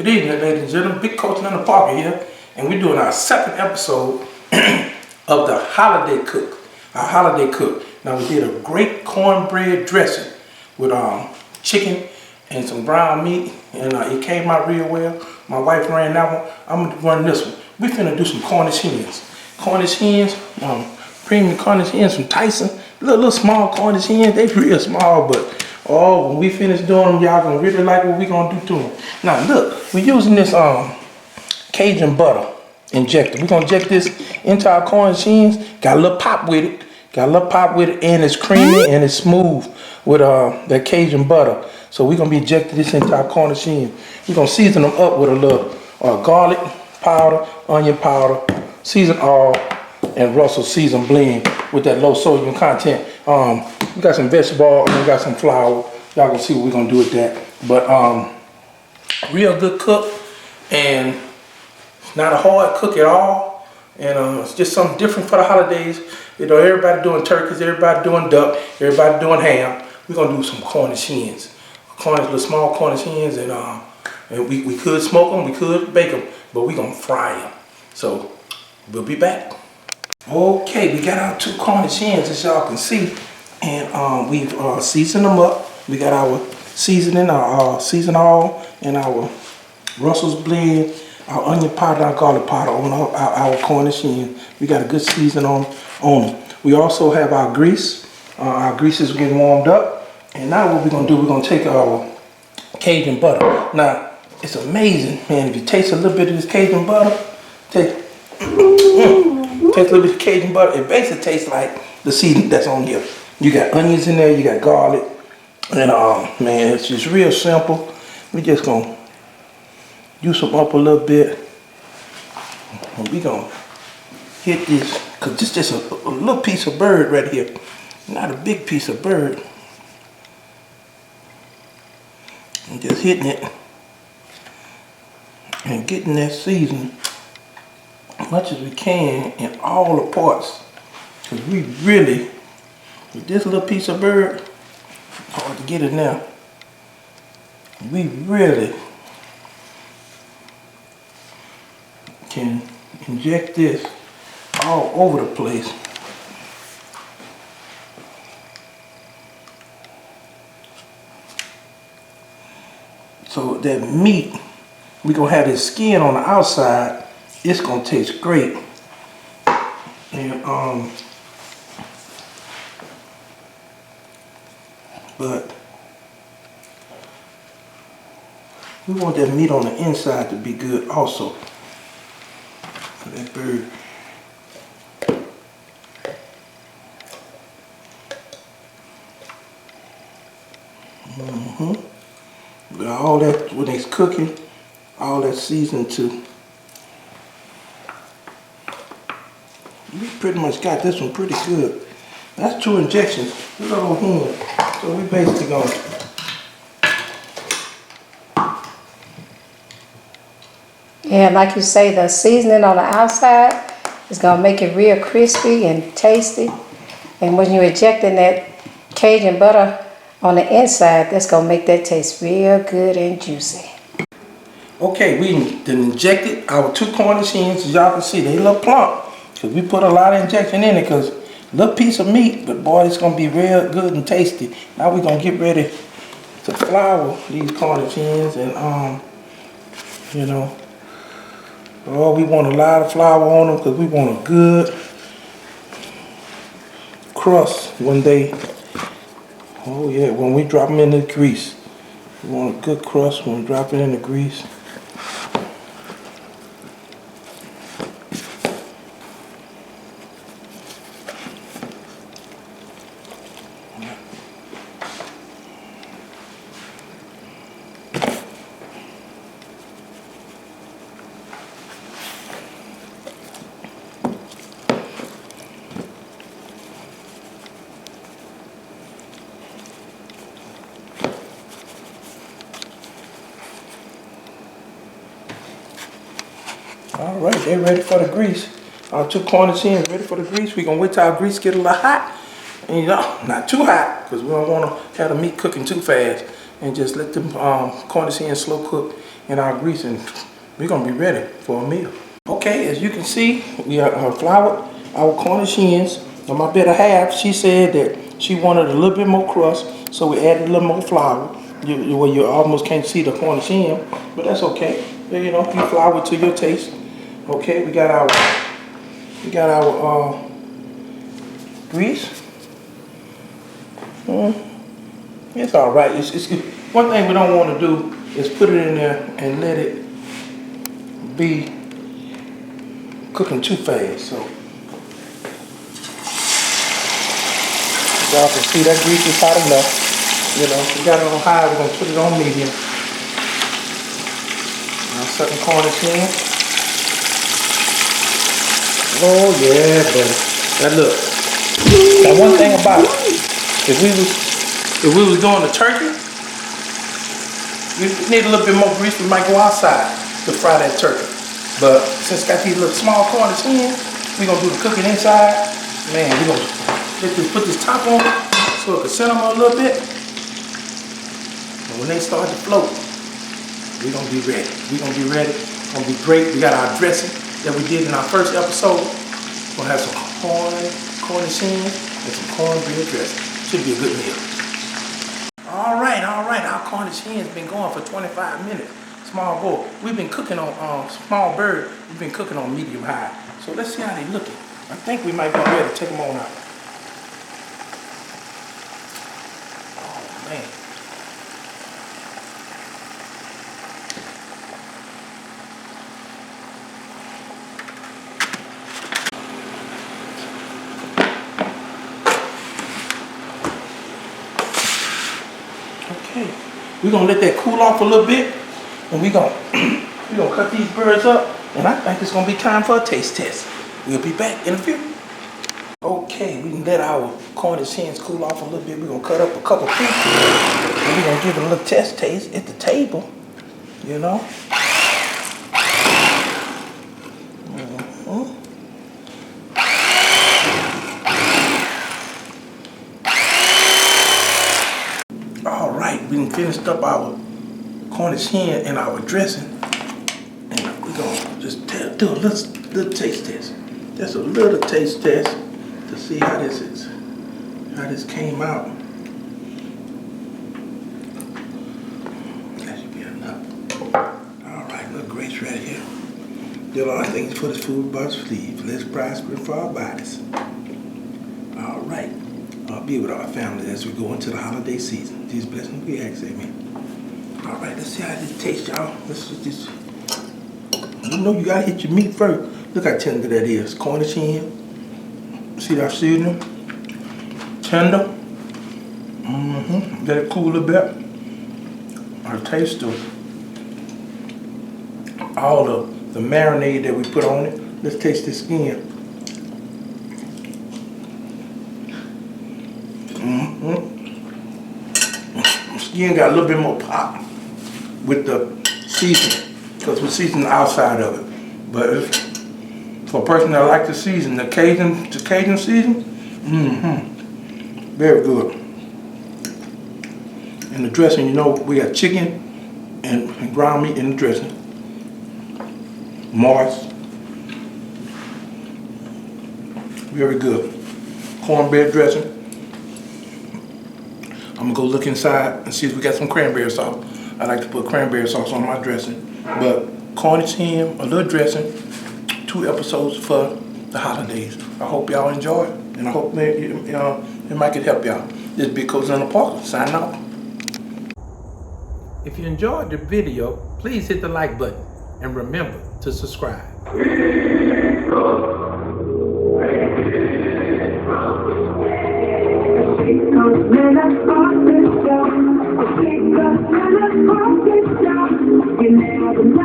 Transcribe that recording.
Good evening, ladies and gentlemen. Big Coach in the Parker here, and we're doing our second episode of the holiday cook. Our holiday cook. Now we did a great cornbread dressing with chicken and some ground meat, and it came out real well. My wife ran that one. I'm gonna run this one. We finna do some Cornish hens. Cornish hens, premium Cornish hens from Tyson. Little small Cornish hens. They real small, but when we finish doing them, y'all gonna really like what we gonna do to them. Now look, we're using this Cajun butter injector. We're gonna inject this into our Cornish hens. Got a little pop with it. And it's creamy and it's smooth with that Cajun butter. So we're gonna be injecting this into our Cornish hens. We're gonna season them up with a little garlic powder, onion powder, season all, and Russell season blend with that low sodium content. We got some vegetable oil and we got some flour. Y'all gonna see what we're gonna do with that. But real good cook, and not a hard cook at all. And it's just something different for the holidays. You know, everybody doing turkeys, everybody doing duck, everybody doing ham. We're gonna do some Cornish hens. Little small Cornish hens, and we could smoke them, we could bake them, but we're gonna fry them. So we'll be back. Okay, we got our 2 Cornish hens, as y'all can see, and we've seasoned them up. We got our seasoning, our season all, and our Russell's blend, our onion powder, our garlic powder on our Cornish hens. We got a good season on them. We also have our grease. Our grease is getting warmed up, and now what we're gonna do, we're gonna take our Cajun butter. Now it's amazing, man. If you taste a little bit of this Cajun butter, taste a little bit of Cajun butter, it basically tastes like the seasoning that's on here. You got onions in there, you got garlic, and man, it's just real simple. We just gonna use them up a little bit, and we gonna hit this, cause this just a little piece of bird right here, not a big piece of bird. And just hitting it and getting that seasoning as much as we can in all the parts, because we really, with this little piece of bird, hard to get it now, we really can inject this all over the place. So that meat, we're gonna have this skin on the outside. It's gonna taste great. And but we want that meat on the inside to be good also. For that bird. But all that, when it's cooking, all that seasoning too. We pretty much got this one pretty good. That's 2 injections. Little hen. So we basically gonna like you say, the seasoning on the outside is gonna make it real crispy and tasty. And when you're injecting that Cajun butter on the inside, that's gonna make that taste real good and juicy. Okay, we then injected our 2 Cornish hens. As y'all can see, they look plump because we put a lot of injection in it, because a little piece of meat, but boy, it's gonna be real good and tasty. Now we're gonna get ready to flour these Cornish hens, and you know, we want a lot of flour on them because we want a good crust when we drop them in the grease. We want a good crust when we drop it in the grease. All right, they're ready for the grease. Our 2 Cornish hens ready for the grease. We're gonna wait till our grease get a little hot. And not too hot, because we don't want to have the meat cooking too fast. and just let them Cornish hens slow cook in our grease, and we're gonna be ready for a meal. Okay, as you can see, we have floured our Cornish hens. Now my better half, she said that she wanted a little bit more crust, so we added a little more flour. Where you almost can't see the Cornish hen, but that's okay. You know, you flour it to your taste. Okay, we got our grease. It's all right. It's one thing we don't want to do is put it in there and let it be cooking too fast. So y'all can see that grease is hot enough. You know, we got it on high. We're gonna put it on medium. Our second Cornish hen. Oh yeah, buddy. Now look. Now one thing about it, if we was doing the turkey, we need a little bit more grease. We might go outside to fry that turkey. But since it's got these little small Cornish hens, we're gonna do the cooking inside. Man, we're gonna put this top on so it can center them a little bit. And when they start to float, we're gonna be ready. We're gonna be ready. It's gonna be great. We got our dressing that we did in our first episode. We're gonna have some Cornish hens and some cornbread dressing. Should be a good meal. All right. Our Cornish hens been going for 25 minutes. Small boil. We've been cooking on small bird. We've been cooking on medium high. So let's see how they looking. I think we might be ready to take them on out. Oh man. Okay, we're gonna let that cool off a little bit, and we're gonna cut these birds up, and I think it's gonna be time for a taste test. We'll be back in a few. Okay, we can let our Cornish hens cool off a little bit. We're gonna cut up a couple pieces, and we're gonna give it a little test taste at the table, you know. All right, we done finished up our Cornish hen and our dressing, and we're gonna just do a little taste test. Just a little taste test to see how this came out. That should be enough. All right, little grace right here. Did all things for the food but sleeve. Let's prosper for our bodies. All right. I'll be with our family as we go into the holiday season. These blessings we ask, amen. All right, let's see how this tastes, y'all. Let's just this. You know you gotta hit your meat first. Look how tender that is. Cornish hen. See that seasoning? Tender. Let it cool a bit. Our taste of all of the marinade that we put on it. Let's taste the skin. Skin got a little bit more pop with the seasoning, because we season the outside of it. But if, for a person that likes to season, the Cajun season, very good. And the dressing, you know, we got chicken and ground meat in the dressing. Moist. Very good. Cornbread dressing. I'm gonna go look inside and see if we got some cranberry sauce. I like to put cranberry sauce on my dressing. But Cornish hen, a little dressing, 2 episodes for the holidays. I hope y'all enjoy it, and I hope it might help y'all. This is Big Coach on the Park, signing out. If you enjoyed the video, please hit the like button and remember to subscribe. You never know.